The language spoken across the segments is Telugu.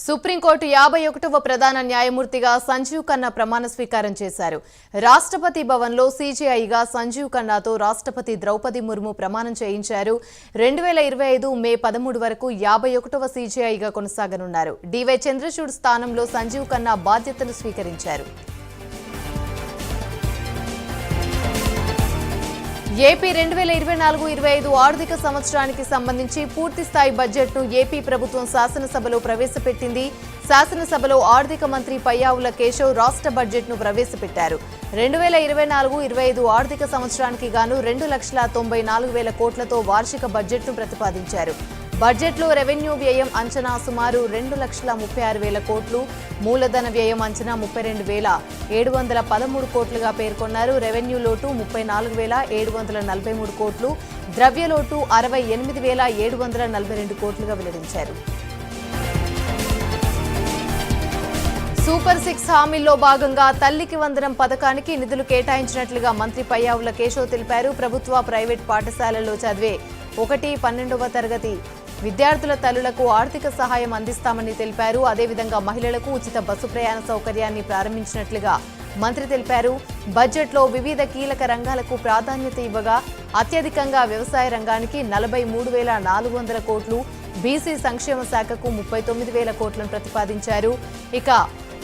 సుప్రీంకోర్టు 51వ ప్రధాన న్యాయమూర్తిగా సంజీవ్ ఖన్నా ప్రమాణ స్వీకారం చేశారు. రాష్ట్రపతి భవన్లో సీజేఐగా సంజీవ్ ఖన్నాతో రాష్ట్రపతి ద్రౌపది ముర్ము ప్రమాణం చేయించారు. 2025 మే 13 వరకు 51వ సీజేఐగా కొనసాగనున్నారు. డివై చంద్రచూడ్ స్థానంలో సంజీవ్ ఖన్నా బాధ్యతలు స్వీకరించారు. ఏపీ 2024-25 ఆర్థిక సంవత్సరానికి సంబంధించి పూర్తిస్థాయి బడ్జెట్ను ఏపీ ప్రభుత్వం శాసనసభలో ప్రవేశపెట్టింది. శాసనసభలో ఆర్థిక మంత్రి పయ్యావుల కేశవ్ రాష్ట్ర బడ్జెట్ను ప్రవేశపెట్టారు. 2024-25 ఆర్థిక సంవత్సరానికి గాను 2,94,000 కోట్లతో వార్షిక బడ్జెట్ను ప్రతిపాదించారు. బడ్జెట్లో రెవెన్యూ వ్యయం అంచనా సుమారు 2,36,000 కోట్లు, మూలధన వ్యయం అంచనా 32,713 కోట్లుగా పేర్కొన్నారు. రెవెన్యూ లోటు 34,743 కోట్లు, ద్రవ్యలోటు 68,742 కోట్లుగా వెల్లడించారు. సూపర్ 6 హామీల్లో భాగంగా తల్లికి వందనం పథకానికి నిధులు కేటాయించినట్లుగా మంత్రి పయ్యావుల కేశవ్ తెలిపారు. ప్రభుత్వ, ప్రైవేట్ పాఠశాలల్లో చదివే 1-12వ తరగతి విద్యార్థుల తల్లులకు ఆర్థిక సహాయం అందిస్తామని తెలిపారు. అదేవిధంగా మహిళలకు ఉచిత బస్సు ప్రయాణ సౌకర్యాన్ని ప్రారంభించినట్లుగా మంత్రి తెలిపారు. బడ్జెట్లో వివిధ కీలక రంగాలకు ప్రాధాన్యత ఇవ్వగా అత్యధికంగా వ్యవసాయ రంగానికి 43,400 కోట్లు, బీసీ సంక్షేమ శాఖకు 39,000 కోట్లను ప్రతిపాదించారు. ఇక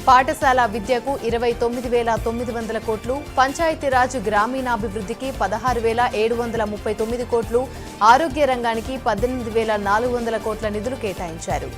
పాఠశాల విద్యకు 29,900 కోట్లు, పంచాయతీరాజ్ గ్రామీణాభివృద్ధికి 16,739 కోట్లు, ఆరోగ్య రంగానికి 18,400 కోట్ల నిధులు కేటాయించారు.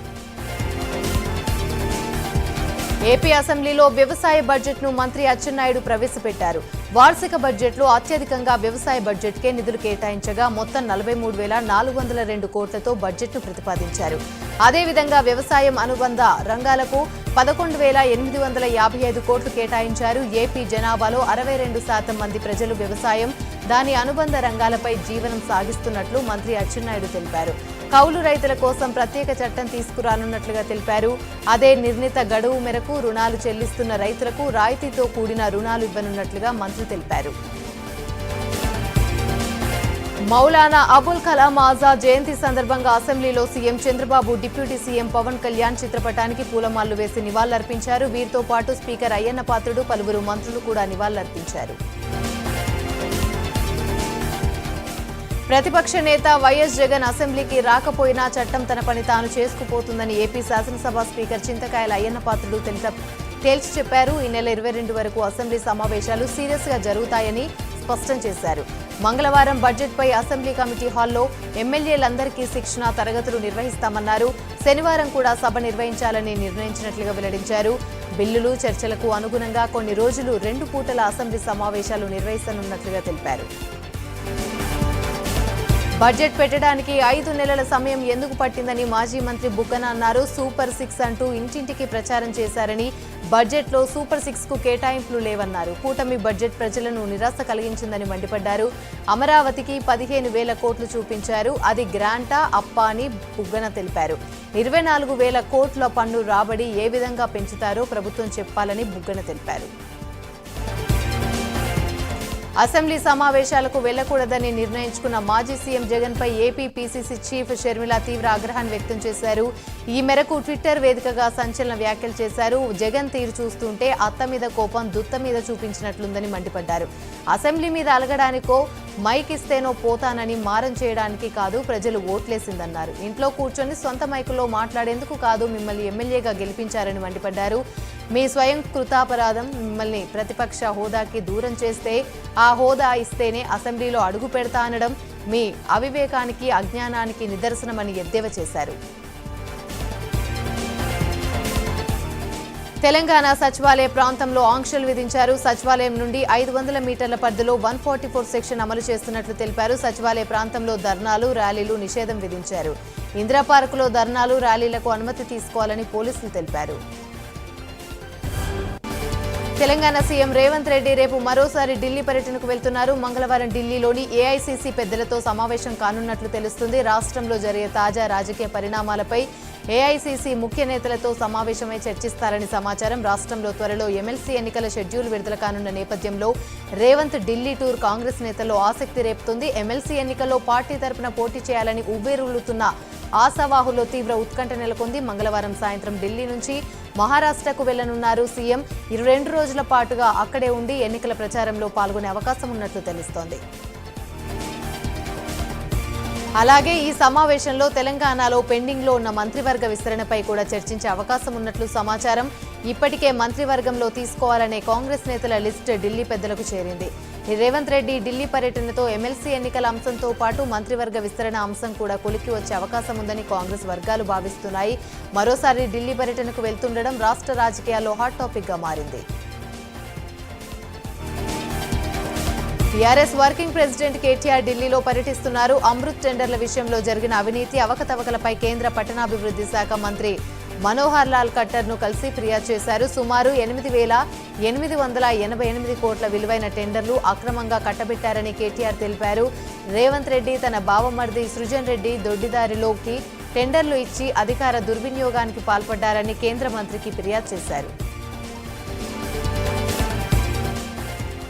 ఏపీ అసెంబ్లీలో వ్యవసాయ బడ్జెట్ను మంత్రి అచ్చెన్నాయుడు ప్రవేశపెట్టారు. వార్షిక బడ్జెట్లో అత్యధికంగా వ్యవసాయ బడ్జెట్కే నిధులు కేటాయించగా మొత్తం 43,402 కోట్లతో బడ్జెట్ను ప్రతిపాదించారు. అదేవిధంగా వ్యవసాయం అనుబంధ రంగాలకు 11,855 కోట్లు కేటాయించారు. ఏపీ జనాభాలో 62% మంది ప్రజలు వ్యవసాయం, దాని అనుబంధ రంగాలపై జీవనం సాగిస్తున్నట్లు మంత్రి అచ్చెన్నాయుడు తెలిపారు. కౌలు రైతుల కోసం ప్రత్యేక చట్టం తీసుకురానున్నట్లుగా తెలిపారు. అదే నిర్ణీత గడువు మేరకు రుణాలు చెల్లిస్తున్న రైతులకు రాయితీతో కూడిన రుణాలు ఇవ్వనున్నట్లుగా మంత్రి తెలిపారు. మౌలానా అబుల్ కలాం ఆజాద్ జయంతి సందర్భంగా అసెంబ్లీలో CM Chandrababu, deputy CM Pawan Kalyan చిత్రపటానికి పూలమాలలు వేసి నివాళులర్పించారు. వీరితో పాటు స్పీకర్ అయ్యన్న పాత్రుడు, పలువురు మంత్రులు కూడా నివాళులర్పించారు. ప్రతిపక్ష నేత వైఎస్ జగన్ అసెంబ్లీకి రాకపోయినా చట్టం తన పని తాను చేసుకుపోతుందని ఏపీ శాసనసభ స్పీకర్ చింతకాయల అయ్యన్న పాత్రుడు తేల్చి చెప్పారు. ఈ నెల 22 వరకు అసెంబ్లీ సమావేశాలు సీరియస్ గా జరుగుతాయని స్పష్టం చేశారు. మంగళవారం బడ్జెట్పై అసెంబ్లీ కమిటీ హాల్లో ఎమ్మెల్యేలందరికీ శిక్షణా తరగతులు నిర్వహిస్తామన్నారు. శనివారం కూడా సభ నిర్వహించాలని నిర్ణయించినట్లుగా వెల్లడించారు. బిల్లులు చర్చలకు అనుగుణంగా కొన్ని రోజులు 2 పూటల అసెంబ్లీ సమావేశాలు నిర్వహించనున్నట్లుగా తెలిపారు. బడ్జెట్ పెట్టడానికి 5 నెలల సమయం ఎందుకు పట్టిందని మాజీ మంత్రి బుగ్గన అన్నారు. సూపర్ 6 అంటూ ఇంటింటికి ప్రచారం చేశారని, బడ్జెట్లో సూపర్ 6కు కేటాయింపులు లేవన్నారు. కూటమి బడ్జెట్ ప్రజలను నిరాశ కలిగించిందని మండిపడ్డారు. అమరావతికి 15,000 కోట్లు చూపించారు. అది గ్రాంటా, అప్పా అని బుగ్గన తెలిపారు. 24,000 కోట్ల పన్ను రాబడి ఏ విధంగా పెంచుతారో ప్రభుత్వం చెప్పాలని బుగ్గన తెలిపారు. అసెంబ్లీ సమావేశాలకు వెళ్లకూడదని నిర్ణయించుకున్న మాజీ సీఎం జగన్ పై ఏపీ పీసీసీ చీఫ్ షర్మిల తీవ్ర ఆగ్రహాన్ని వ్యక్తం చేశారు. ఈ మేరకు ట్విట్టర్ వేదికగా సంచలన వ్యాఖ్యలు చేశారు. జగన్ తీరు చూస్తుంటే అత్త మీద కోపం దుత్త మీద చూపించినట్లుందని మండిపడ్డారు. అసెంబ్లీ మీద అలగడానికో, మైక్ ఇస్తేనో పోతానని మారం చేయడానికి కాదు ప్రజలు ఓట్లేసిందన్నారు. ఇంట్లో కూర్చొని సొంత మైకులో మాట్లాడేందుకు కాదు మిమ్మల్ని ఎమ్మెల్యేగా గెలిపించారని మండిపడ్డారు. మీ స్వయం కృతాపరాధం, మిమ్మల్ని ప్రతిపక్ష హోదాకి దూరం చేస్తే ఆ హోదా ఇస్తేనే అసెంబ్లీలో అడుగు పెడతా అనడం మీ అవివేకానికి, అజ్ఞానానికి నిదర్శనమని ఎద్దేవా చేశారు. తెలంగాణ సచివాలయ ప్రాంతంలో ఆంక్షలు విధించారు. సచివాలయం నుండి 500 మీటర్ల పరిధిలో 144 సెక్షన్ అమలు చేస్తున్నట్లు తెలిపారు. సచివాలయ ప్రాంతంలో ధర్నాలు, ర్యాలీలు నిషేధం విధించారు. ఇందిరా పార్కులో ధర్నాలు, ర్యాలీలకు అనుమతి తీసుకోవాలని పోలీసులు తెలిపారు. తెలంగాణ సీఎం రేవంత్ రెడ్డి రేపు మరోసారి ఢిల్లీ పర్యటనకు వెళ్తున్నారు. మంగళవారం ఢిల్లీలోని ఏఐసీసీ పెద్దలతో సమావేశం కానున్నట్లు తెలుస్తుంది. రాష్ట్రంలో జరిగే తాజా రాజకీయ పరిణామాలపై ఏఐసీసీ ముఖ్య నేతలతో సమావేశమై చర్చిస్తారని సమాచారం. రాష్ట్రంలో త్వరలో ఎమ్మెల్సీ ఎన్నికల షెడ్యూల్ విడుదల కానున్న నేపథ్యంలో రేవంత్ ఢిల్లీ టూర్ కాంగ్రెస్ నేతల్లో ఆసక్తి రేపుతుంది. ఎమ్మెల్సీ ఎన్నికల్లో పార్టీ తరపున పోటీ చేయాలని ఉవ్వేరులుతున్న ఆశావాహుల్లో తీవ్ర ఉత్కంఠ నెలకొంది. మంగళవారం సాయంత్రం ఢిల్లీ నుంచి మహారాష్ట్రకు వెళ్లనున్నారు సీఎం. 22 రోజుల పాటుగా అక్కడే ఉండి ఎన్నికల ప్రచారంలో పాల్గొనే అవకాశం ఉన్నట్లు తెలుస్తోంది. అలాగే ఈ సమావేశంలో తెలంగాణలో పెండింగ్లో ఉన్న మంత్రివర్గ విస్తరణపై కూడా చర్చించే అవకాశం ఉన్నట్లు సమాచారం. ఇప్పటికే మంత్రివర్గంలో తీసుకోవాలనే కాంగ్రెస్ నేతల లిస్ట్ ఢిల్లీ పెద్దలకు చేరింది. రేవంత్ రెడ్డి ఢిల్లీ పర్యటనతో ఎమ్మెల్సీ ఎన్నికల అంశంతో పాటు మంత్రివర్గ విస్తరణ అంశం కూడా కొలిక్కి వచ్చే అవకాశం ఉందని కాంగ్రెస్ వర్గాలు భావిస్తున్నాయి. మరోసారి ఢిల్లీ పర్యటనకు వెళ్తుండడం రాష్ట్ర రాజకీయాల్లో హాట్ టాపిక్ గా మారింది. టీఆర్ఎస్ వర్కింగ్ ప్రెసిడెంట్ కేటీఆర్ ఢిల్లీలో పర్యటిస్తున్నారు. అమృత్ టెండర్ల విషయంలో జరిగిన అవినీతి అవకతవకలపై కేంద్ర పట్టణాభివృద్ధి శాఖ మంత్రి మనోహర్ లాల్ ఖట్టర్ ను కలిసి ఫిర్యాదు చేశారు. సుమారు 8,888 కోట్ల విలువైన టెండర్లు అక్రమంగా కట్టబెట్టారని కేటీఆర్ తెలిపారు. రేవంత్ రెడ్డి తన బావమర్ది సృజన్ రెడ్డి దొడ్డిదారిలోకి టెండర్లు ఇచ్చి అధికార దుర్వినియోగానికి పాల్పడ్డారని కేంద్ర మంత్రికి ఫిర్యాదు చేశారు.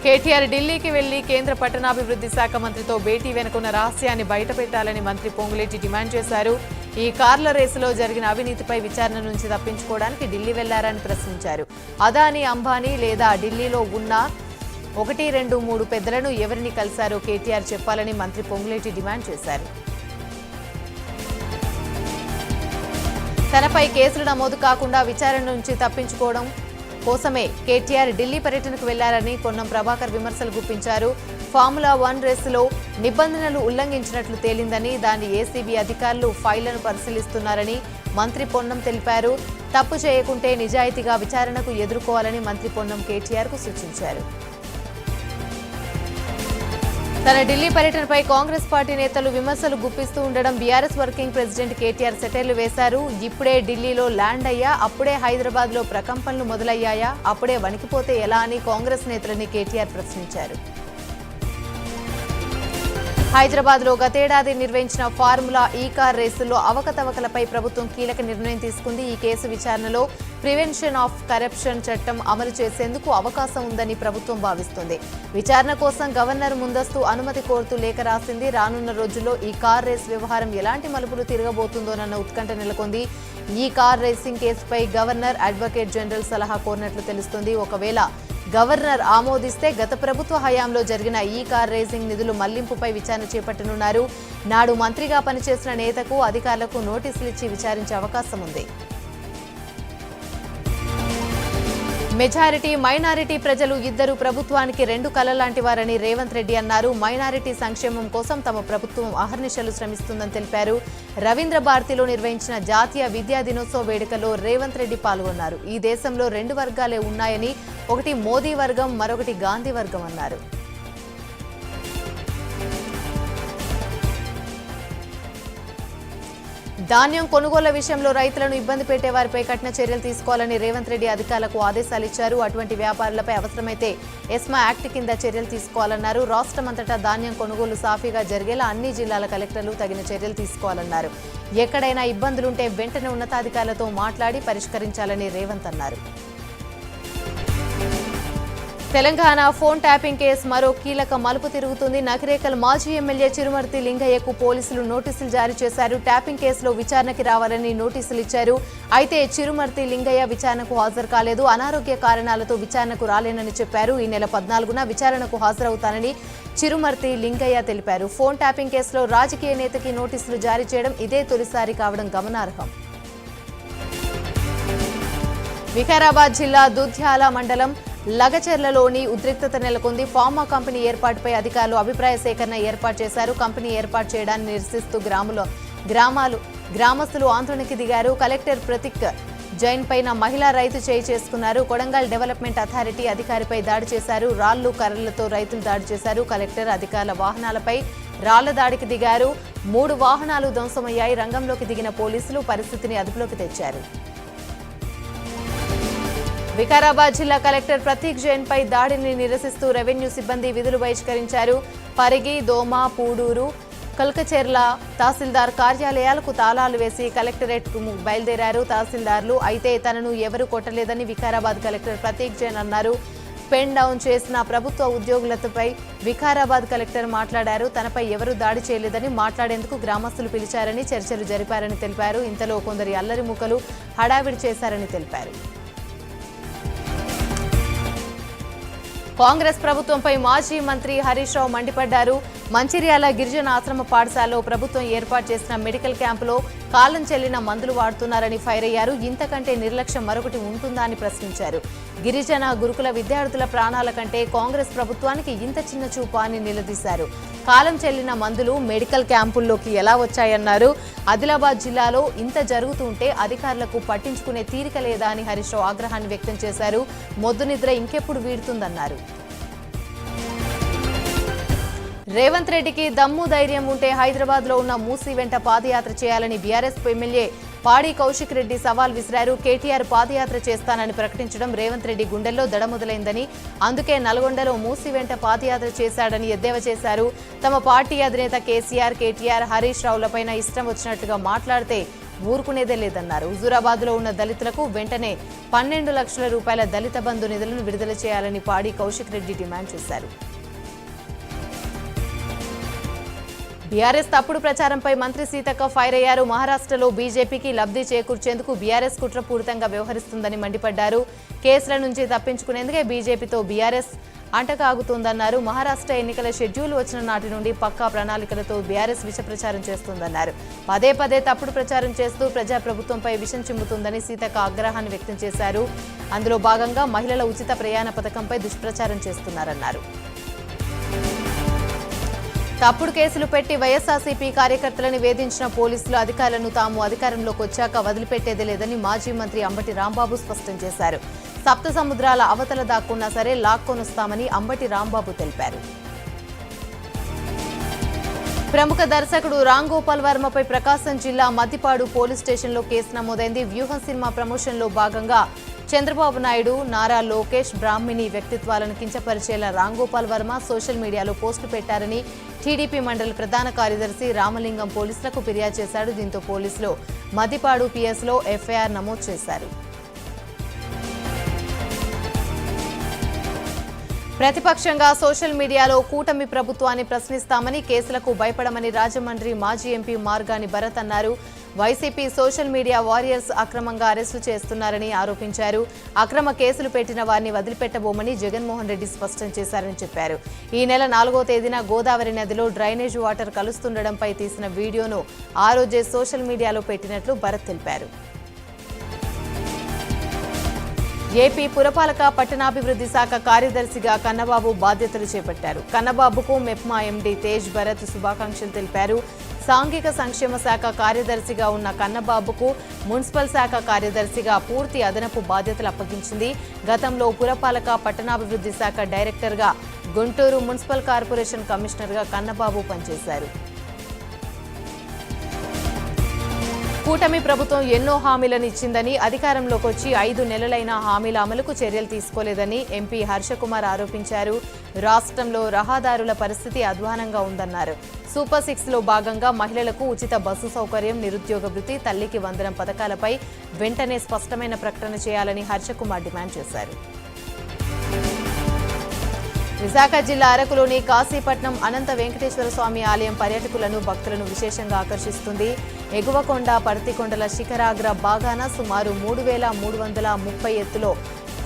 కేటీఆర్ ఢిల్లీకి వెళ్లి కేంద్ర పట్టణాభివృద్ధి శాఖ మంత్రితో భేటీ వెనుకున్న రహస్యాన్ని బయటపెట్టాలని మంత్రి పొంగులేటి డిమాండ్ చేశారు. ఈ కార్ల రేసులో జరిగిన అవినీతిపై విచారణ నుంచి తప్పించుకోవడానికి ఢిల్లీ వెళ్లారని ప్రశ్నించారు. అదానీ, అంబానీ లేదా ఢిల్లీలో ఉన్న 1, 2, 3 పెద్దలను ఎవరిని కలిశారో కేటీఆర్ చెప్పాలని మంత్రి పొంగులేటి డిమాండ్ చేశారు. తనపై కేసులు నమోదు కాకుండా విచారణ నుంచి తప్పించుకోవడం కోసమే కేటీఆర్ ఢిల్లీ పర్యటనకు వెళ్లారని పొన్నం ప్రభాకర్ విమర్శలు గుప్పించారు. ఫార్ములా 1 రేసులో నిబంధనలు ఉల్లంఘించినట్లు తేలిందని, దాని ఏసీబీ అధికారులు ఫైళ్లను పరిశీలిస్తున్నారని మంత్రి పొన్నం తెలిపారు. తప్పు చేయకుంటే నిజాయితీగా విచారణకు ఎదుర్కోవాలని మంత్రి పొన్నం కేటీఆర్ కు సూచించారు. తన ఢిల్లీ పర్యటనపై కాంగ్రెస్ పార్టీ నేతలు విమర్శలు గుప్పిస్తూ ఉండడం బీఆర్ఎస్ వర్కింగ్ ప్రెసిడెంట్ కేటీఆర్ సెటైర్లు వేశారు. ఇప్పుడే ఢిల్లీలో ల్యాండ్ అయ్యా, అప్పుడే హైదరాబాద్ లో ప్రకంపనలు మొదలయ్యాయా, అప్పుడే వణికిపోతే ఎలా అని కాంగ్రెస్ నేతలని కేటీఆర్ ప్రశ్నించారు. హైదరాబాద్ లో గతేడాది నిర్వహించిన ఫార్ములా కార్ రేసుల్లో అవకతవకలపై ప్రభుత్వం కీలక నిర్ణయం తీసుకుంది. ఈ కేసు విచారణలో ప్రివెన్షన్ ఆఫ్ కరప్షన్ చట్టం అమలు చేసేందుకు అవకాశం ఉందని ప్రభుత్వం భావిస్తోంది. విచారణ కోసం గవర్నర్ ముందస్తు అనుమతి కోరుతూ లేఖ రాసింది. రానున్న రోజుల్లో ఈ కార్ రేస్ వ్యవహారం ఎలాంటి మలుపులు తిరగబోతుందోనన్న ఉత్కంఠ నెలకొంది. ఈ కార్ రేసింగ్ కేసుపై గవర్నర్, అడ్వకేట్ జనరల్ సలహా కోరినట్లు తెలుస్తోంది. ఒకవేళ గవర్నర్ ఆమోదిస్తే గత ప్రభుత్వ హయాంలో జరిగిన ఈ కార్ రేసింగ్ నిధులు మళ్లింపుపై విచారణ చేపట్టనున్నారు. నాడు మంత్రిగా పనిచేసిన నేతకు, అధికారులకు నోటీసులు ఇచ్చి విచారించే అవకాశం ఉంది. మెజారిటీ, మైనారిటీ ప్రజలు ఇద్దరు ప్రభుత్వానికి 2 కళ్లలాంటి వారని రేవంత్ రెడ్డి అన్నారు. మైనారిటీ సంక్షేమం కోసం తమ ప్రభుత్వం అహర్నిశలు శ్రమిస్తుందని తెలిపారు. రవీంద్ర భారతిలో నిర్వహించిన జాతీయ విద్యా దినోత్సవ వేడుకలో రేవంత్ రెడ్డి పాల్గొన్నారు. ఈ దేశంలో 2 వర్గాలే ఉన్నాయని, ఒకటి మోదీ వర్గం, మరొకటి గాంధీ వర్గం అన్నారు. ధాన్యం కొనుగోళ్ల విషయంలో రైతులను ఇబ్బంది పెట్టే వారిపై కఠిన చర్యలు తీసుకోవాలని రేవంత్ రెడ్డి అధికారులకు ఆదేశాలు ఇచ్చారు. అటువంటి వ్యాపారులపై అవసరమైతే ఎస్మా యాక్ట్ కింద చర్యలు తీసుకోవాలన్నారు. రాష్ట్రమంతటా ధాన్యం కొనుగోలు సాఫీగా జరిగేలా అన్ని జిల్లాల కలెక్టర్లు తగిన చర్యలు తీసుకోవాలన్నారు. ఎక్కడైనా ఇబ్బందులుంటే వెంటనే ఉన్నతాధికారులతో మాట్లాడి పరిష్కరించాలని రేవంత్ అన్నారు. తెలంగాణ ఫోన్ ట్యాపింగ్ కేసు మరో కీలక మలుపు తిరుగుతుంది. నకిరేకల్ మాజీ ఎమ్మెల్యే చిరుమర్తి లింగయ్యకు పోలీసులు నోటీసులు జారీ చేశారు. ట్యాపింగ్ కేసులో విచారణకి రావాలని నోటీసులు ఇచ్చారు. అయితే చిరుమర్తి లింగయ్య విచారణకు హాజరు కాలేదు. అనారోగ్య కారణాలతో విచారణకు రాలేనని చెప్పారు. ఈ నెల 14న విచారణకు హాజరవుతానని చిరుమర్తి లింగయ్య తెలిపారు. ఫోన్ ట్యాపింగ్ కేసులో రాజకీయ నేతకి నోటీసులు జారీ చేయడం ఇదే తొలిసారి కావడం గమనార్హం. వికారాబాద్ జిల్లా దుధ్యాల మండలం లగచెర్లలోని ఉద్రిక్తత నెలకొంది. ఫార్మా కంపెనీ ఏర్పాటుపై అధికారులు అభిప్రాయ సేకరణ ఏర్పాటు చేశారు. కంపెనీ ఏర్పాటు చేయడాన్ని నిరసిస్తూ గ్రామస్తులు ఆందోళనకి దిగారు. కలెక్టర్ ప్రతీక్ జైన్ పైన మహిళా రైతు చేయి చేసుకున్నారు. కొడంగల్ డెవలప్మెంట్ అథారిటీ అధికారిపై దాడి చేశారు. రాళ్లు, కర్రలతో రైతులు దాడి చేశారు. కలెక్టర్, అధికారుల వాహనాలపై రాళ్ల దాడికి దిగారు. 3 వాహనాలు ధ్వంసమయ్యాయి. రంగంలోకి దిగిన పోలీసులు పరిస్థితిని అదుపులోకి తెచ్చారు. వికారాబాద్ జిల్లా కలెక్టర్ ప్రతీక్ జైన్ పై దాడిని నిరసిస్తూ రెవెన్యూ సిబ్బంది విధులు బహిష్కరించారు. పరిగి, దోమ, పూడూరు, కల్కచెర్ల తహసీల్దార్ కార్యాలయాలకు తాళాలు వేసి కలెక్టరేట్కు బయలుదేరారు తహసీల్దార్లు. అయితే తనను ఎవరూ కొట్టలేదని వికారాబాద్ కలెక్టర్ ప్రతీక్ జైన్ అన్నారు. పెన్ డౌన్ చేసిన ప్రభుత్వ ఉద్యోగులపై వికారాబాద్ కలెక్టర్ మాట్లాడారు. తనపై ఎవరూ దాడి చేయలేదని, మాట్లాడేందుకు గ్రామస్తులు పిలిచారని, చర్చలు జరిపారని తెలిపారు. ఇంతలో కొందరి అల్లరి మూకలు హడావిడి చేశారని తెలిపారు. కాంగ్రెస్ ప్రభుత్వంపై మాజీ మంత్రి హరీష్ రావు మండిపడ్డారు. మంచిర్యాల గిరిజన ఆశ్రమ పాఠశాలలో ప్రభుత్వం ఏర్పాటు చేసిన మెడికల్ క్యాంపులో కాలం చెల్లిన మందులు వాడుతున్నారని ఫైర్ అయ్యారు. ఇంతకంటే నిర్లక్ష్యం మరొకటి ఉంటుందా అని ప్రశ్నించారు. గిరిజన గురుకుల విద్యార్థుల ప్రాణాల కంటే కాంగ్రెస్ ప్రభుత్వానికి ఇంత చిన్న చూపా అని నిలదీశారు. కాలం చెల్లిన మందులు మెడికల్ క్యాంపుల్లోకి ఎలా వచ్చాయన్నారు. ఆదిలాబాద్ జిల్లాలో ఇంత జరుగుతుంటే అధికారులకు పట్టించుకునే తీరిక లేదా అని హరీష్ రావు ఆగ్రహాన్ని వ్యక్తం చేశారు. మొద్దు నిద్ర ఇంకెప్పుడు వీడుతుందన్నారు. రేవంత్ రెడ్డికి దమ్ము ధైర్యం ఉంటే హైదరాబాద్ లో ఉన్న మూసీ వెంట పాదయాత్ర చేయాలని బీఆర్ఎస్ ఎమ్మెల్యే పాడి కౌశిక్ రెడ్డి సవాల్ విసిరారు. కేటీఆర్ పాదయాత్ర చేస్తానని ప్రకటించడం రేవంత్ రెడ్డి గుండెల్లో దడ మొదలైందని, అందుకే నల్గొండలో మూసీ వెంట పాదయాత్ర చేశాడని ఎద్దేవా చేశారు. తమ పార్టీ అధినేత కేసీఆర్, కేటీఆర్, హరీష్ రావులపైన ఇష్టం వచ్చినట్టుగా మాట్లాడితే ఊరుకునేదే లేదన్నారు. హుజూరాబాద్ లో ఉన్న దళితులకు వెంటనే 12 లక్షల రూపాయల దళిత బంధు నిధులను విడుదల చేయాలని పాడి కౌశిక్ రెడ్డి డిమాండ్ చేశారు. బీఆర్ఎస్ తప్పుడు ప్రచారంపై మంత్రి సీతక్క ఫైర్ అయ్యారు. మహారాష్ట్రలో బీజేపీకి లబ్ధి చేకూర్చేందుకు బీఆర్ఎస్ కుట్రపూరితంగా వ్యవహరిస్తుందని మండిపడ్డారు. కేసుల నుంచి తప్పించుకునేందుకే బీజేపీతో బీఆర్ఎస్ అంటకాగుతోందన్నారు. మహారాష్ట్ర ఎన్నికల షెడ్యూల్ వచ్చిన నాటి నుండి పక్కా ప్రణాళికలతో బీఆర్ఎస్ విష ప్రచారం చేస్తోందన్నారు. పదే పదే తప్పుడు ప్రచారం చేస్తూ ప్రజాప్రభుత్వంపై విషం చిమ్ముతుందని సీతక్క ఆగ్రహాన్ని వ్యక్తం చేశారు. అందులో భాగంగా మహిళల ఉచిత ప్రయాణ పథకంపై దుష్ప్రచారం చేస్తున్నారన్నారు. తప్పుడు కేసులు పెట్టి వైఎస్ఆర్సీపీ కార్యకర్తలను వేధించిన పోలీసులు అధికారులను తాము అధికారంలోకి వచ్చాక వదిలిపెట్టేది లేదని మాజీ మంత్రి అంబటి రాంబాబు స్పష్టం చేశారు. సప్త సముద్రాల అవతల దాక్కున్నా సరే లాక్కొనొస్తామని అంబటి రాంబాబు తెలిపారు. ప్రముఖ దర్శకుడు రామ్ గోపాల్ వర్మపై ప్రకాశం జిల్లా మద్దిపాడు పోలీస్ స్టేషన్లో కేసు నమోదైంది. వ్యూహం సినిమా ప్రమోషన్లో భాగంగా చంద్రబాబు నాయుడు, నారా లోకేష్, బ్రాహ్మిణి వ్యక్తిత్వాలను కించపరిచేలా రామ్ గోపాల్ వర్మ సోషల్ మీడియాలో పోస్టు పెట్టారని టీడీపీ మండలి ప్రధాన కార్యదర్శి రామలింగం పోలీసులకు ఫిర్యాదు చేశాడు. దీంతో పోలీసులు మద్దిపాడు పిఎస్లో ఎఫ్ఐఆర్ నమోదు చేశారు. ప్రతిపక్షంగా సోషల్ మీడియాలో కూటమి ప్రభుత్వాన్ని ప్రశ్నిస్తామని, కేసులకు భయపడమని రాజమండ్రి మాజీ ఎంపీ మార్గాని భరత్ అన్నారు. వైసీపీ సోషల్ మీడియా వారియర్స్ అక్రమంగా అరెస్టు చేస్తున్నారని ఆరోపించారు. అక్రమ కేసులు పెట్టిన వారిని వదిలిపెట్టబోమని జగన్మోహన్ రెడ్డి స్పష్టం చేశారని చెప్పారు. ఈ నెల 4వ తేదీన గోదావరి నదిలో డ్రైనేజ్ వాటర్ కలుస్తుండడంపై తీసిన వీడియోను ఆ రోజే సోషల్ మీడియాలో పెట్టినట్లు భరత్ తెలిపారు. ఏపీ పురపాలక పట్టణాభివృద్ధి శాఖ కార్యదర్శిగా కన్నబాబు బాధ్యతలు చేపట్టారు. కన్నబాబుకు మెప్మా ఎండీ తేజ్ భరత్ శుభాకాంక్షలు తెలిపారు. సాంఘిక సంక్షేమ శాఖ కార్యదర్శిగా ఉన్న కన్నబాబుకు మున్సిపల్ శాఖ కార్యదర్శిగా పూర్తి అదనపు బాధ్యతలు అప్పగించింది. గతంలో పురపాలక పట్టణాభివృద్ధి శాఖ డైరెక్టర్గా, గుంటూరు మున్సిపల్ కార్పొరేషన్ కమిషనర్గా కన్నబాబు పనిచేశారు. కూటమి ప్రభుత్వం ఎన్నో హామీలను ఇచ్చిందని, అధికారంలోకి వచ్చి 5 నెలలైన హామీల అమలుకు చర్యలు తీసుకోలేదని ఎంపీ హర్షకుమార్ ఆరోపించారు. రాష్ట్రంలో రహదారుల పరిస్థితి అధ్వానంగా ఉందన్నారు. సూపర్ 6లో భాగంగా మహిళలకు ఉచిత బస్సు సౌకర్యం, నిరుద్యోగ భృతి, తల్లికి వందనం పథకాలపై వెంటనే స్పష్టమైన ప్రకటన చేయాలని హర్షకుమార్ డిమాండ్ చేశారు. విశాఖ జిల్లా అరకులోని కాశీపట్నం అనంత వెంకటేశ్వర స్వామి ఆలయం పర్యాటకులను, భక్తులను విశేషంగా ఆకర్షిస్తుంది. ఎగువకొండ, పర్తికొండల శిఖరాగ్ర భాగాన సుమారు 3330 ఎత్తులో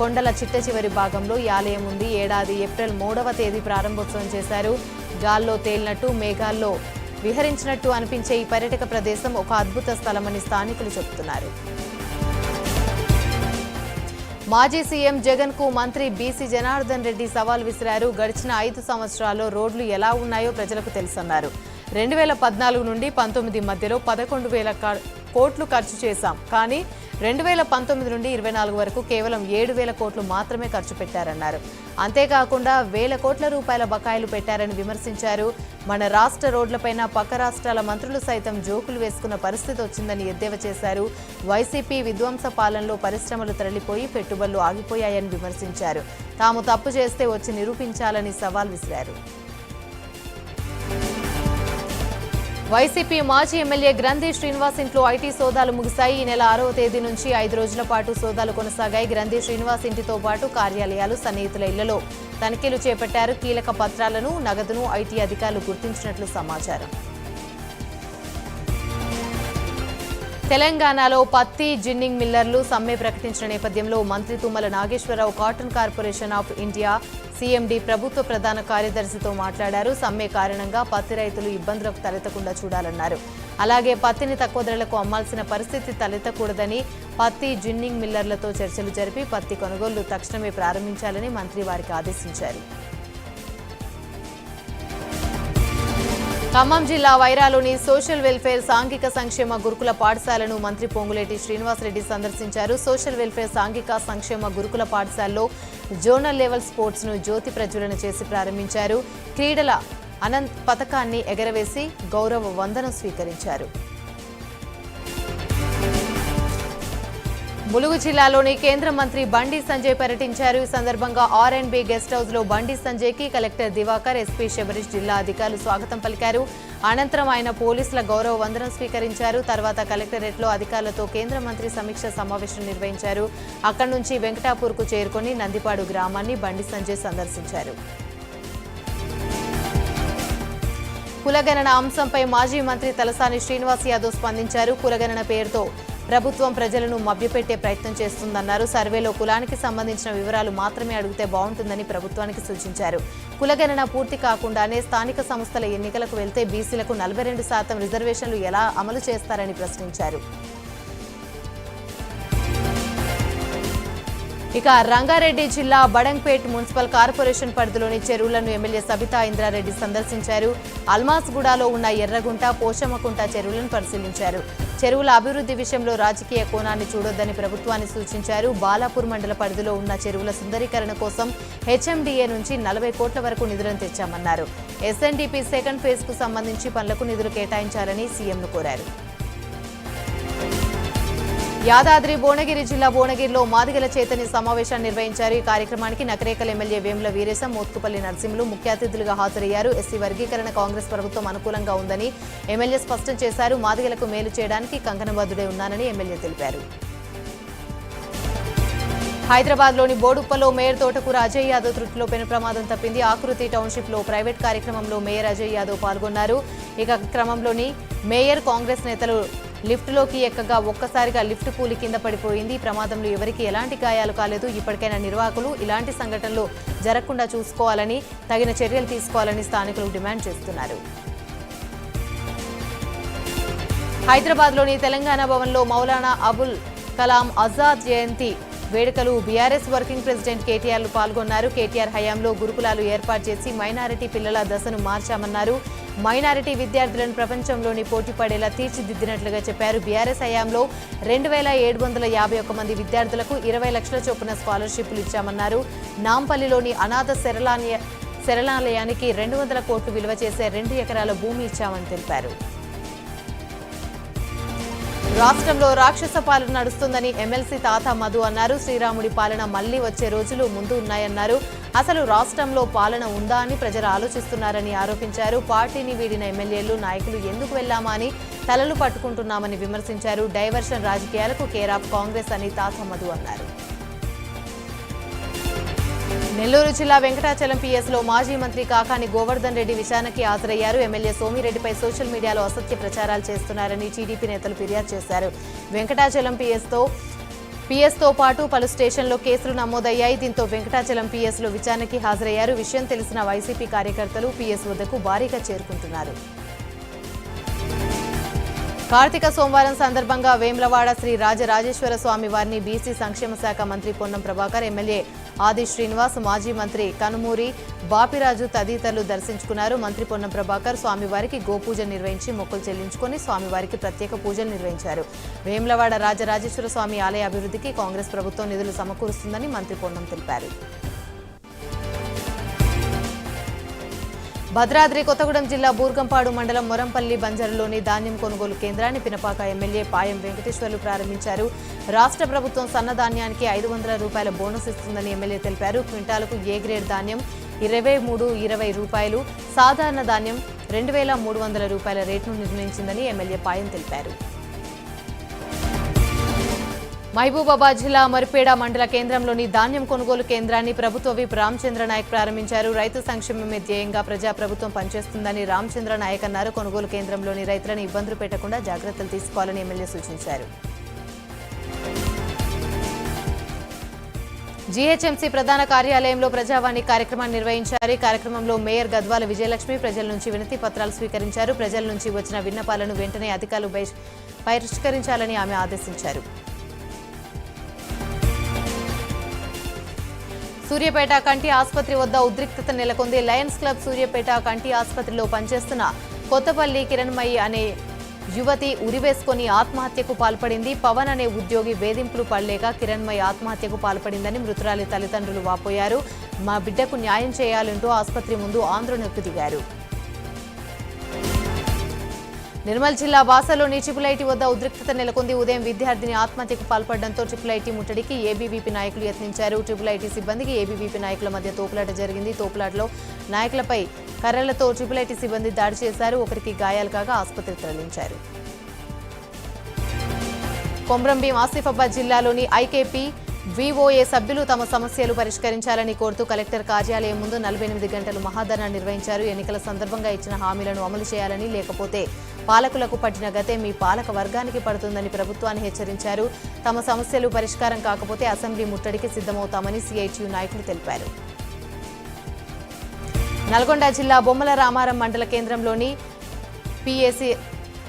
కొండల చిట్ట చివరి భాగంలో ఈ ఆలయం ఉంది. ఏడాది ఏప్రిల్ 3వ తేదీ ప్రారంభోత్సవం చేశారు. గాల్లో తేలినట్టు, మేఘాల్లో విహరించినట్టు అనిపించే ఈ పర్యాటక ప్రదేశం ఒక అద్భుత స్థలమని స్థానికులు చెబుతున్నారు. మాజీ సీఎం జగన్ కు మంత్రి బీసీ జనార్దన్ రెడ్డి సవాల్ విసిరారు. గడిచిన 5 సంవత్సరాల్లో రోడ్లు ఎలా ఉన్నాయో ప్రజలకు తెలుసన్నారు. 2014 నుండి 19 మధ్యలో 11,000 కోట్లు ఖర్చు చేశాం, కానీ 2019 నుండి 24 వరకు కేవలం 7,000 కోట్లు మాత్రమే ఖర్చు పెట్టారన్నారు. అంతేకాకుండా 1,000 కోట్ల రూపాయల బకాయిలు పెట్టారని విమర్శించారు. మన రాష్ట్ర రోడ్లపైన పక్క రాష్ట్రాల మంత్రులు సైతం జోకులు వేసుకున్న పరిస్థితి వచ్చిందని ఎద్దేవా చేశారు. వైసీపీ విధ్వంస పాలనలో పరిశ్రమలు తరలిపోయి పెట్టుబడులు ఆగిపోయాయని విమర్శించారు. తాము తప్పు చేస్తే వచ్చి నిరూపించాలని సవాల్ విసిరారు. వైసీపీ మాజీ ఎమ్మెల్యే గ్రంథి శ్రీనివాస్ ఇంట్లో ఐటీ సోదాలు ముగిశాయి. ఈ నెల 6వ తేదీ నుంచి 5 రోజుల పాటు సోదాలు కొనసాగాయి. గ్రంథి శ్రీనివాస్ ఇంటితో పాటు కార్యాలయాలు, సన్నిహితుల ఇళ్లలో తనిఖీలు చేపట్టారు. కీలక పత్రాలను, నగదును ఐటీ అధికారులు గుర్తించినట్లు సమాచారం. తెలంగాణలో పత్తి జిన్నింగ్ మిల్లర్లు సమ్మె ప్రకటించిన నేపథ్యంలో మంత్రి Tummala Nageswara Rao cotton corporation of India CMD ప్రభుత్వ ప్రధాన కార్యదర్శితో మాట్లాడారు. సమ్మె కారణంగా పత్తి రైతులు ఇబ్బందులకు తలెత్తకుండా చూడాలన్నారు. అలాగే పత్తిని తక్కువ ధరలకు అమ్మాల్సిన పరిస్థితి తలెత్తకూడదని పత్తి జిన్నింగ్ మిల్లర్లతో చర్చలు జరిపి పత్తి కొనుగోళ్లు తక్షణమే ప్రారంభించాలని మంత్రి వారికి ఆదేశించారు. ఖమ్మం జిల్లా వైరాలోని సోషల్ వెల్ఫేర్ సాంఘిక సంక్షేమ గురుకుల పాఠశాలను మంత్రి పొంగులేటి శ్రీనివాసరెడ్డి సందర్శించారు. సోషల్ వెల్ఫేర్ సాంఘిక సంక్షేమ గురుకుల పాఠశాలలో జోనల్ లెవెల్ స్పోర్ట్స్ ను జ్యోతి ప్రజ్వలన చేసి ప్రారంభించారు. క్రీడల అనంత్ పథకాన్ని ఎగరవేసి గౌరవ వందనం స్వీకరించారు. ములుగు జిల్లాలోని కేంద్ర మంత్రి బండి సంజయ్ పర్యటించారు. ఈ సందర్భంగా ఆర్ఎండ్బి గెస్ట్ హౌస్ లో బండి సంజయ్ కి కలెక్టర్ దివాకర్, ఎస్పీ శబరీష్, జిల్లా అధికారులు స్వాగతం పలికారు. అనంతరం ఆయన పోలీసుల గౌరవ వందనం స్వీకరించారు. తర్వాత కలెక్టరేట్ లో అధికారులతో కేంద్ర మంత్రి సమీక్ష సమావేశం నిర్వహించారు. అక్కడి నుంచి వెంకటాపూర్ కు చేరుకుని నందిపాడు గ్రామాన్ని బండి సంజయ్ సందర్శించారు. కులగణన అంశంపై మాజీ మంత్రి తలసాని శ్రీనివాస్ యాదవ్ స్పందించారు. కులగణన పేరుతో ప్రభుత్వం ప్రజలను మభ్యపెట్టే ప్రయత్నం చేస్తుందన్నారు. సర్వేలో కులానికి సంబంధించిన వివరాలు మాత్రమే అడిగితే బాగుంటుందని ప్రభుత్వానికి సూచించారు. కులగణన పూర్తి కాకుండానే స్థానిక సంస్థల ఎన్నికలకు వెళ్తే బీసీలకు 42% రిజర్వేషన్లు ఎలా అమలు చేస్తారని ప్రశ్నించారు. ఇక రంగారెడ్డి జిల్లా బడంగ్పేట్ మున్సిపల్ కార్పొరేషన్ పరిధిలోని చెరువులను ఎమ్మెల్యే సబితా ఇంద్రారెడ్డి సందర్శించారు. అల్మాస్గూడలో ఉన్న ఎర్రగుంట, పోచమ్మకుంట చెరువులను పరిశీలించారు. చెరువుల అభివృద్ధి విషయంలో రాజకీయ కోణాన్ని చూడొద్దని ప్రభుత్వాన్ని సూచించారు. బాలాపూర్ మండల పరిధిలో ఉన్న చెరువుల సుందరీకరణ కోసం హెచ్ఎండిఏ నుంచి 40 కోట్ల వరకు నిధులను తెచ్చామన్నారు. ఎస్ఎన్డీపీ సెకండ్ ఫేజ్ కు సంబంధించి పనులకు నిధులు కేటాయించాలని సీఎంను కోరారు. యాదాద్రి భువనగిరి జిల్లా భువనగిరిలో మాదిగల చైతన్య సమావేశాన్ని నిర్వహించారు. ఈ కార్యక్రమానికి నకరేకల్ ఎమ్మెల్యే వేముల వీరేశం, మోత్కుపల్లి నరసింహులు ముఖ్య అతిథులుగా హాజరయ్యారు. ఎస్సీ వర్గీకరణ కాంగ్రెస్ ప్రభుత్వం అనుకూలంగా ఉందని ఎమ్మెల్యే స్పష్టం చేశారు. మాదిగలకు మేలు చేయడానికి కంకణబద్ధుడై ఉన్నానని ఎమ్మెల్యే తెలిపారు. హైదరాబాద్లోని బోడుప్పలో మేయర్ తోటకూర అజయ్ యాదవ్ త్రుటిలో పెను ప్రమాదం తప్పింది. ఆకృతి టౌన్షిప్లో ప్రైవేట్ కార్యక్రమంలో మేయర్ అజయ్ యాదవ్ పాల్గొన్నారు. ఇక క్రమంలోని మేయర్, కాంగ్రెస్ నేతలు లిఫ్టులోకి ఎక్కగా ఒక్కసారిగా లిఫ్ట్ కూలి కింద పడిపోయింది. ఈ ప్రమాదంలో ఎవరికీ ఎలాంటి గాయాలు కాలేదు. ఇప్పటికైనా నిర్వాహకులు ఇలాంటి సంఘటనలు జరగకుండా చూసుకోవాలని, తగిన చర్యలు తీసుకోవాలని స్థానికులు డిమాండ్ చేస్తున్నారు. హైదరాబాద్లోని తెలంగాణ భవన్లో మౌలానా అబుల్ కలాం ఆజాద్ జయంతి వేడుకలు బీఆర్ఎస్ వర్కింగ్ ప్రెసిడెంట్ కేటీఆర్లు పాల్గొన్నారు. కేటీఆర్ హయాంలో గురుకులాలు ఏర్పాటు చేసి మైనారిటీ పిల్లల దశను మార్చామన్నారు. మైనారిటీ విద్యార్థులను ప్రపంచంలోని పోటీ పడేలా తీర్చిదిద్దినట్లుగా చెప్పారు. బీఆర్ఎస్ హయాంలో 2751 మంది విద్యార్థులకు 20 లక్షల చొప్పున స్కాలర్షిప్లు ఇచ్చామన్నారు. నాంపల్లిలోని అనాథ శరణాలయానికి 200 కోట్లు విలువ చేసే 2 ఎకరాల భూమి ఇచ్చామని తెలిపారు. రాష్ట్రంలో రాక్షస పాలన నడుస్తుందని ఎమ్మెల్సీ తాత మధు అన్నారు. శ్రీరాముడి పాలన మళ్లీ వచ్చే రోజులు ముందు ఉన్నాయన్నారు. అసలు రాష్ట్రంలో పాలన ఉందా అని ప్రజలు ఆలోచిస్తున్నారని ఆరోపించారు. పార్టీని వీడిన ఎమ్మెల్యేలు, నాయకులు ఎందుకు వెళ్లామా అని తలలు పట్టుకుంటున్నామని విమర్శించారు. డైవర్షన్ రాజకీయాలకు కేర్ ఆఫ్ కాంగ్రెస్ అని తాత మధు అన్నారు. నెల్లూరు జిల్లా వెంకటాచలం పీఎస్లో మాజీ మంత్రి కాకాని గోవర్ధన్ రెడ్డి విచారణకి హాజరయ్యారు. ఎమ్మెల్యే సోమిరెడ్డిపై సోషల్ మీడియాలో అసత్య ప్రచారాలు చేస్తున్నారని టీడీపీ నేతలు ఫిర్యాదు చేశారు. వెంకటాచలం పీఎస్తో పాటు పలు స్టేషన్లో కేసులు నమోదయ్యాయి. దీంతో వెంకటాచలం పీఎస్లో విచారణకి హాజరయ్యారు. విషయం తెలిసిన వైసీపీ కార్యకర్తలు పీఎస్ వద్దకు భారీగా చేరుకుంటున్నారు. కార్తీక సోమవారం సందర్భంగా వేములవాడ శ్రీ రాజరాజేశ్వర స్వామి వారిని బీసీ సంక్షేమ శాఖ మంత్రి పొన్నం ప్రభాకర్, ఎమ్మెల్యే ఆది శ్రీనివాస్, మాజీ మంత్రి కనుమూరి బాపిరాజు తదితరులు దర్శించుకున్నారు. మంత్రి పొన్నం ప్రభాకర్ స్వామివారికి గోపూజ నిర్వహించి మొక్కులు చెల్లించుకుని స్వామివారికి ప్రత్యేక పూజలు నిర్వహించారు. వేములవాడ రాజరాజేశ్వర స్వామి ఆలయ అభివృద్ధికి కాంగ్రెస్ ప్రభుత్వం నిధులు సమకూరుస్తుందని మంత్రి పొన్నం తెలిపారు. భద్రాద్రి కొత్తగూడెం జిల్లా బూర్గంపాడు మండలం మొరంపల్లి బంజరులోని ధాన్యం కొనుగోలు కేంద్రాన్ని పినపాక ఎమ్మెల్యే పాయం వెంకటేశ్వర్లు ప్రారంభించారు. రాష్ట్ర ప్రభుత్వం సన్నధాన్యానికి 500 రూపాయల బోనస్ ఇస్తుందని ఎమ్మెల్యే తెలిపారు. క్వింటాలకు ఏ గ్రేడ్ ధాన్యం 23-20 రూపాయలు, సాధారణ ధాన్యం 2,300 రేటును నిర్ణయించిందని ఎమ్మెల్యే పాయం తెలిపారు. మహబూబాబాద్ జిల్లా మరిపేడ మండల కేంద్రంలోని ధాన్యం కొనుగోలు కేంద్రాన్ని ప్రభుత్వ విప్ రామచంద్ర నాయక్ ప్రారంభించారు. రైతు సంక్షేమమే ధ్యేయంగా ప్రజాప్రభుత్వం పనిచేస్తుందని రామచంద్ర నాయక్ అన్నారు. కొనుగోలు కేంద్రంలోని రైతులను ఇబ్బందులు పెట్టకుండా జాగ్రత్తలు తీసుకోవాలని ఎమ్మెల్యే సూచించారు. జీహెచ్ఎంసీ ప్రధాన కార్యాలయంలో ప్రజావాణి కార్యక్రమాన్ని నిర్వహించారు. ఈ కార్యక్రమంలో మేయర్ గద్వాల విజయలక్ష్మి ప్రజల నుంచి వినతి పత్రాలు స్వీకరించారు. ప్రజల నుంచి వచ్చిన విన్నపాలను వెంటనే అధికారులు పరిష్కరించాలని ఆమె ఆదేశించారు. సూర్యాపేట కంటి ఆసుపత్రి వద్ద ఉద్రిక్తత నెలకొంది. లయన్స్ క్లబ్ సూర్యాపేట కంటి ఆసుపత్రిలో పనిచేస్తున్న కొత్తపల్లి కిరణ్మయి అనే యువతి ఉరివేసుకుని ఆత్మహత్యకు పాల్పడింది. పవన్ అనే ఉద్యోగి వేధింపులు పడలేక కిరణ్మయి ఆత్మహత్యకు పాల్పడిందని మృతురాలి తల్లిదండ్రులు వాపోయారు. మా బిడ్డకు న్యాయం చేయాలంటూ ఆసుపత్రి ముందు ఆందోళనకు దిగారు. నిర్మల్ జిల్లా బాసలోని ట్రిపుల్ వద్ద ఉద్రిక్తత నెలకొంది. ఉదయం విద్యార్థిని ఆత్మహత్యకు పాల్పడడంతో ట్రిపుల్ ముట్టడికి ఏబీవీపీ నాయకులు యత్నించారు. ట్రిపుల్ సిబ్బందికి ఏబీవీపీ నాయకుల మధ్య తోపులాట జరిగింది. తోపులాటలో నాయకులపై కర్రలతో ట్రిపుల్ సిబ్బంది దాడి చేశారు. ఒకరికి గాయాలు కాగా ఆసుపత్రికి తరలించారు. కొమ్రంభీం ఆసిఫాబాద్ జిల్లాలోని ఐకేపీ వీఓఏ సభ్యులు తమ సమస్యలు పరిష్కరించాలని కోరుతూ కలెక్టర్ కార్యాలయం ముందు 48 గంటలు మహాధర్నా నిర్వహించారు. ఎన్నికల సందర్భంగా ఇచ్చిన హామీలను అమలు చేయాలని, లేకపోతే పాలకులకు పట్టిన గతే మీ పాలక వర్గానికి పడుతుందని ప్రభుత్వాన్ని హెచ్చరించారు. తమ సమస్యలు పరిష్కారం కాకపోతే అసెంబ్లీ ముట్టడికి సిద్ధమవుతామని సిఐటియు నాయకులు తెలిపారు. నల్గొండ జిల్లా బొమ్మల రామారం మండల కేంద్రంలోని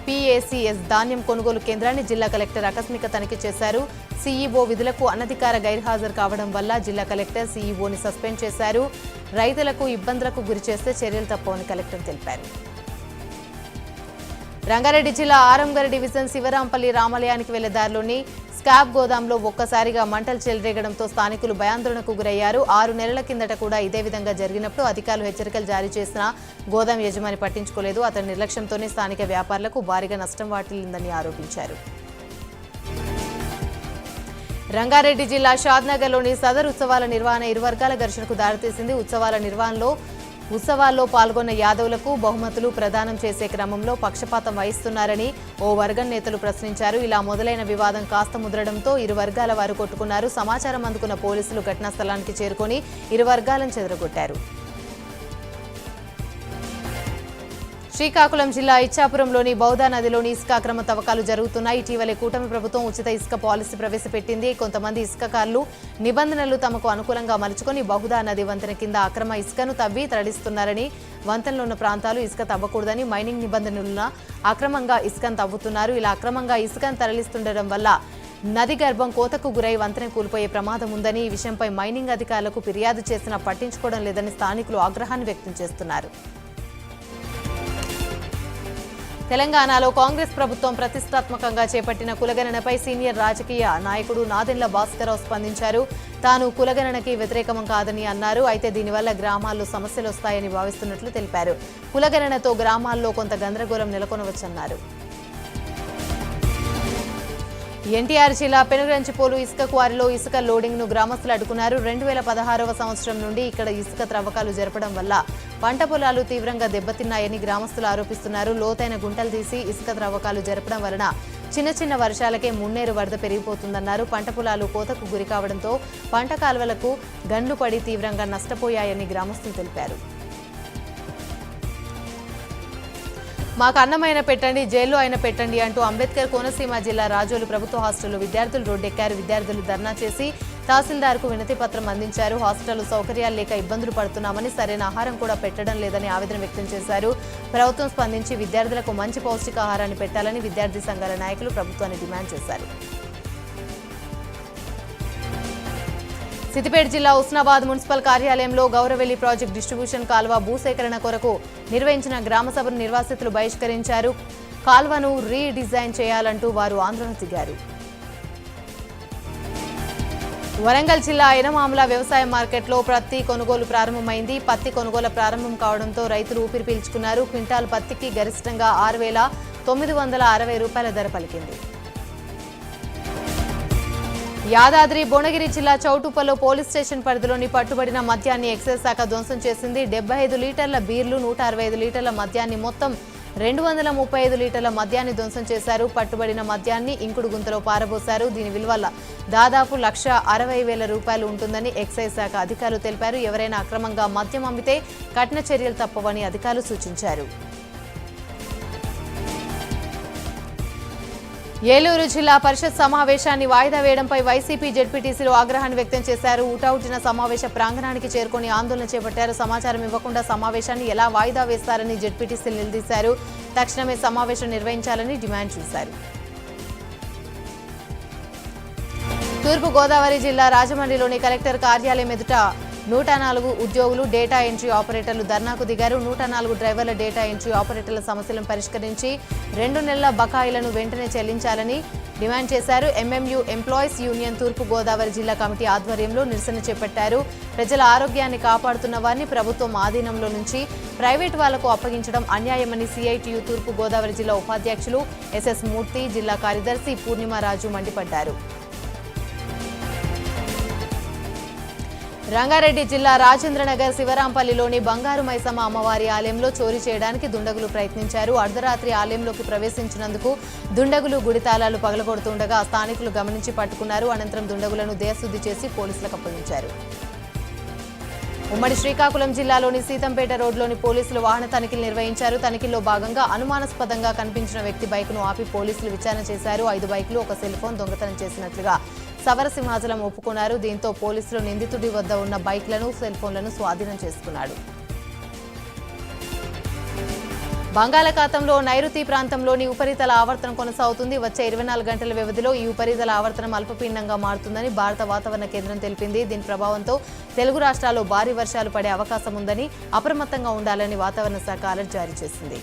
పీఏసీఎస్ ధాన్యం కొనుగోలు కేంద్రాన్ని జిల్లా కలెక్టర్ ఆకస్మిక తనిఖీ చేశారు. సీఈఓ విధులకు అనధికార గైర్హాజరు కావడం వల్ల జిల్లా కలెక్టర్ సీఈఓని సస్పెండ్ చేశారు. రైతులకు ఇబ్బందులకు గురి చేస్తే చర్యలు తప్పవని కలెక్టర్ తెలిపారు. రంగారెడ్డి జిల్లా ఆరంగర్ డివిజన్ శివరాంపల్లి రామాలయానికి వెళ్లే దారిలోని స్కాబ్ గోదాంలో ఒక్కసారిగా మంటలు చెలరేగడంతో స్థానికులు భయాందోళనకు గురయ్యారు. 6 నెలల కిందట కూడా ఇదే విధంగా జరిగినప్పుడు అధికారులు హెచ్చరికలు జారీ చేసినా గోదాం యజమాని పట్టించుకోలేదు. అతని నిర్లక్ష్యంతోనే స్థానిక వ్యాపారులకు భారీగా నష్టం వాటిల్లిందని ఆరోపించారు. రంగారెడ్డి జిల్లా షాద్నగర్లోని సదర్ ఉత్సవాల నిర్వహణ ఇరు వర్గాల ఘర్షణకు దారితీసింది. ఉత్సవాల్లో పాల్గొన్న యాదవులకు బహుమతులు ప్రదానం చేసే క్రమంలో పక్షపాతం వహిస్తున్నారని ఓ వర్గం నేతలు ప్రశ్నించారు. ఇలా మొదలైన వివాదం కాస్త ముదరడంతో ఇరు వర్గాల వారు కొట్టుకున్నారు. సమాచారం అందుకున్న పోలీసులు ఘటనా స్థలానికి చేరుకొని ఇరు వర్గాలను చెదరగొట్టారు. శ్రీకాకుళం జిల్లా ఇచ్చాపురంలోని బౌద్ధ నదిలోని ఇసుక అక్రమ తవ్వకాలు జరుగుతున్నాయి. ఇటీవలే కూటమి ప్రభుత్వం ఉచిత ఇసుక పాలసీ ప్రవేశపెట్టింది. కొంతమంది ఇసుకకారులు నిబంధనలు తమకు అనుకూలంగా మలుచుకొని బౌద్ధ నది వంతెన కింద అక్రమ ఇసుకను తవ్వి తరలిస్తున్నారని, వంతెనలో ఉన్న ప్రాంతాలు ఇసుక తవ్వకూడదని మైనింగ్ నిబంధనలున్న అక్రమంగా ఇసుకను తవ్వుతున్నారు. ఇలా అక్రమంగా ఇసుకను తరలిస్తుండడం వల్ల నది గర్భం కోతకు గురై వంతెన కూలిపోయే ప్రమాదం ఉందని, ఈ విషయంపై మైనింగ్ అధికారులకు ఫిర్యాదు చేసినా పట్టించుకోవడం లేదని స్థానికులు ఆగ్రహాన్ని వ్యక్తం చేస్తున్నారు. తెలంగాణలో కాంగ్రెస్ ప్రభుత్వం ప్రతిష్టాత్మకంగా చేపట్టిన కులగణనపై సీనియర్ రాజకీయ నాయకుడు నాదెండ్ల భాస్కరరావు స్పందించారు. తాను కులగణనకి వ్యతిరేకం కాదని అన్నారు. అయితే దీనివల్ల గ్రామాల్లో సమస్యలు వస్తాయని భావిస్తున్నట్లు తెలిపారు. కులగణనతో గ్రామాల్లో కొంత గందరగోళం నెలకొనవచ్చన్నారు. ఎన్టీఆర్ జిల్లా పెనుగంచిపోలు ఇసుక క్వారీలో ఇసుక లోడింగ్ ను గ్రామస్తులు అడ్డుకున్నారు. 2016వ సంవత్సరం నుండి ఇక్కడ ఇసుక త్రవ్వకాలు జరపడం వల్ల పంట పొలాలు తీవ్రంగా దెబ్బతిన్నాయని గ్రామస్తులు ఆరోపిస్తున్నారు. లోతైన గుంటలు తీసి ఇసుక త్రవ్వకాలు జరపడం వలన చిన్న వర్షాలకే మున్నేరు వరద పెరిగిపోతుందన్నారు. పంట పొలాలు కోతకు గురి కావడంతో పంట కాల్వలకు గండ్లు పడి తీవ్రంగా నష్టపోయాయని గ్రామస్తులు తెలిపారు. మాకు అన్నమైన పెట్టండి, జైల్లో అయినా పెట్టండి అంటూ అంబేద్కర్ కోనసీమ జిల్లా రాజోలు ప్రభుత్వ హాస్టల్లో విద్యార్థులు రోడ్డెక్కారు. విద్యార్థులు ధర్నా చేసి తహసీల్దార్కు వినతి పత్రం అందించారు. హాస్టల్లో సౌకర్యాలు లేక ఇబ్బందులు పడుతున్నామని, సరైన ఆహారం కూడా పెట్టడం లేదని ఆవేదన వ్యక్తం చేశారు. ప్రభుత్వం స్పందించి విద్యార్థులకు మంచి పౌష్టికాహారాన్ని పెట్టాలని విద్యార్థి సంఘాల నాయకులు ప్రభుత్వాన్ని డిమాండ్ చేశారు. సిద్దిపేట జిల్లా ఉస్నాబాద్ మున్సిపల్ కార్యాలయంలో గౌరవెల్లి ప్రాజెక్టు డిస్ట్రిబ్యూషన్ కాల్వ భూసేకరణ కొరకు నిర్వహించిన గ్రామసభను నిర్వాసితులు బహిష్కరించారు. కాల్వను రీడిజైన్ చేయాలంటూ వారు ఆందోళన దిగారు. వరంగల్ జిల్లా ఎనమామల వ్యవసాయ మార్కెట్లో పత్తి కొనుగోలు ప్రారంభమైంది. పత్తి కొనుగోలు ప్రారంభం కావడంతో రైతులు ఊపిరి పీల్చుకున్నారు. క్వింటాల్ పత్తికి గరిష్టంగా 6,960 రూపాయల ధర పలికింది. యాదాద్రి భువనగిరి జిల్లా చౌటుప్పల్లో పోలీస్ స్టేషన్ పరిధిలోని పట్టుబడిన మద్యాన్ని ఎక్సైజ్ శాఖ ధ్వంసం చేసింది. 75 లీటర్ల బీర్లు, 165 లీటర్ల మద్యాన్ని, మొత్తం 235 లీటర్ల మద్యాన్ని ధ్వంసం చేశారు. పట్టుబడిన మద్యాన్ని ఇంకుడు గుంతలో పారబోశారు. దీని విలువ దాదాపు ₹1,60,000 ఉంటుందని ఎక్సైజ్ శాఖ అధికారులు తెలిపారు. ఎవరైనా అక్రమంగా మద్యం అమ్మితే కఠిన చర్యలు తప్పవని అధికారులు సూచించారు. ఏలూరు జిల్లా పరిషత్ సమావేశాన్ని వాయిదా వేయడంపై వైసీపీ జెడ్పీటీసీలు ఆగ్రహాన్ని వ్యక్తం చేశారు. ఊటావుటిన సమావేశ ప్రాంగణానికి చేరుకొని ఆందోళన చేపట్టారు. సమాచారం ఇవ్వకుండా సమావేశాన్ని ఎలా వాయిదా వేస్తారని జెడ్పీటీసీలు నిలదీశారు. తక్షణమే సమావేశం నిర్వహించాలని డిమాండ్ చేశారు. తూర్పు గోదావరి జిల్లా రాజమండ్రిలోని కలెక్టర్ కార్యాలయం ఎదుట 104 ఉద్యోగులు, డేటా ఎంట్రీ ఆపరేటర్లు ధర్నాకు దిగారు. 104 డ్రైవర్ల, డేటా ఎంట్రీ ఆపరేటర్ల సమస్యలను పరిష్కరించి 2 నెలల బకాయిలను వెంటనే చెల్లించాలని డిమాండ్ చేశారు. ఎంఎంయు ఎంప్లాయీస్ యూనియన్ తూర్పు గోదావరి జిల్లా కమిటీ ఆధ్వర్యంలో నిరసన చేపట్టారు. ప్రజల ఆరోగ్యాన్ని కాపాడుతున్న వారిని ప్రభుత్వం ఆధీనంలో నుంచి ప్రైవేట్ వాళ్లకు అప్పగించడం అన్యాయమని సిఐటియు తూర్పు గోదావరి జిల్లా ఉపాధ్యక్షులు ఎస్ఎస్ మూర్తి, జిల్లా కార్యదర్శి పూర్ణిమారాజు మండిపడ్డారు. రంగారెడ్డి జిల్లా రాజేంద్రనగర్ శివరాంపల్లిలోని బంగారు మైసమ్మ అమ్మవారి ఆలయంలో చోరీ చేయడానికి దుండగులు ప్రయత్నించారు. అర్ధరాత్రి ఆలయంలోకి ప్రవేశించినందుకు దుండగులు గుడి తాళాలు పగలగొడుతుండగా స్థానికులు గమనించి పట్టుకున్నారు. అనంతరం దుండగులను దేహశుద్ధి చేసి పోలీసులకు అప్పగించారు. ఉమ్మడి శ్రీకాకుళం జిల్లాలోని సీతంపేట రోడ్లోని పోలీసులు వాహన తనిఖీలు నిర్వహించారు. తనిఖీల్లో భాగంగా అనుమానాస్పదంగా కనిపించిన వ్యక్తి బైక్ను ఆపి పోలీసులు విచారణ చేశారు. 5 బైకులు, ఒక సెల్ ఫోన్ దొంగతనం చేసినట్లుగా సవరసింహాచలం ఒప్పుకున్నారు. దీంతో పోలీసులు నిందితుడి వద్ద ఉన్న బైక్లను, సెల్ ఫోన్లను స్వాధీనం చేసుకున్నాడు. బంగాళాఖాతంలో నైరుతి ప్రాంతంలోని ఉపరితల ఆవర్తనం కొనసాగుతుంది. వచ్చే 24 గంటల వ్యవధిలో ఈ ఉపరితల ఆవర్తనం అల్పపీడనంగా మారుతుందని భారత వాతావరణ కేంద్రం తెలిపింది. దీని ప్రభావంతో తెలుగు రాష్ట్రాల్లో భారీ వర్షాలు పడే అవకాశం ఉందని, అప్రమత్తంగా ఉండాలని వాతావరణ శాఖ అలర్ట్ జారీ చేసింది.